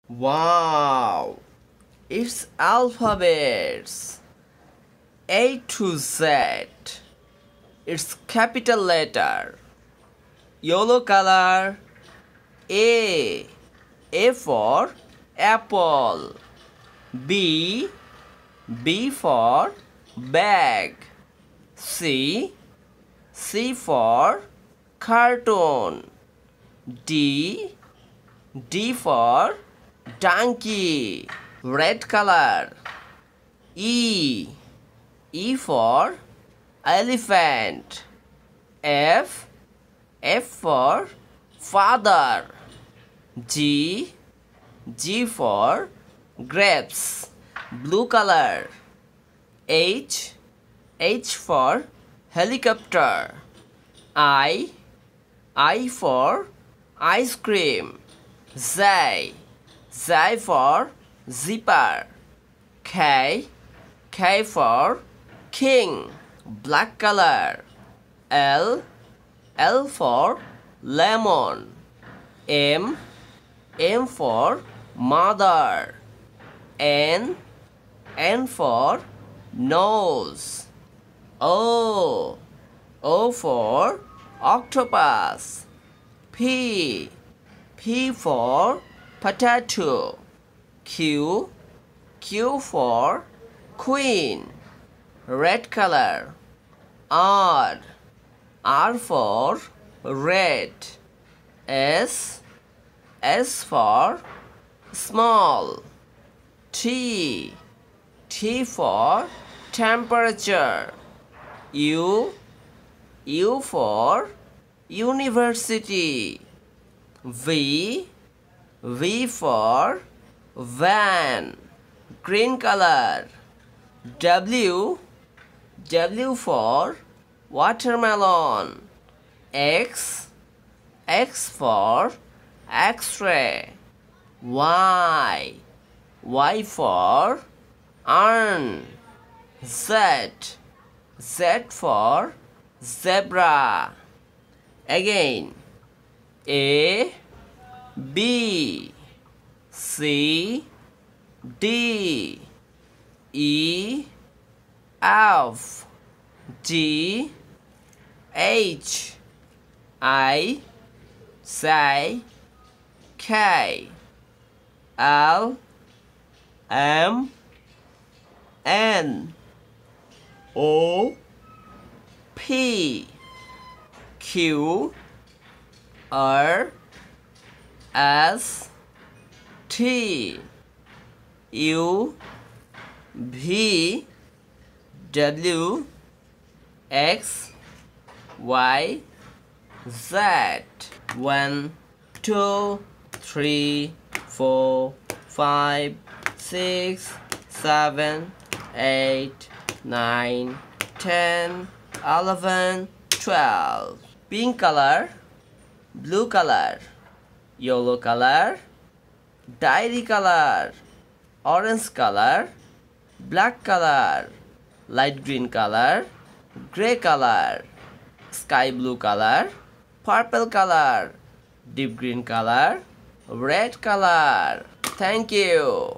Wow! It's alphabets A to Z. It's capital letter. Yellow color. A. A for apple. B. B for bag. C. C for cartoon. D. D for donkey. Red color. E. E for elephant. F. F for father. G. G for grapes. Blue color. H. H for helicopter. I. I for ice cream. Z. Z for zipper. K. K for king. Black color. L. L for lemon. M. M for mother. N. N for nose. O. O for octopus. P. P for potato. Q. Q for queen. Red color. R. R for red. S. S for small. T. T for temperature. U. U for university. V. V for van. Green color. W. W for watermelon. X. X for X-ray. Y. Y for urn. Z. Z for zebra. Again. A. B. C. D. E. F. G. H. I. J. K. L. M. N. O. P. Q. R. S. T. U. V. W. X. Y. Z. 1, 2, 3, 4, 5, 6, 7, 8, 9, 10, 11, 12. Pink color. Blue color. Yellow color. Dairy color. Orange color. Black color. Light green color. Gray color. Sky blue color. Purple color. Deep green color. Red color. Thank you.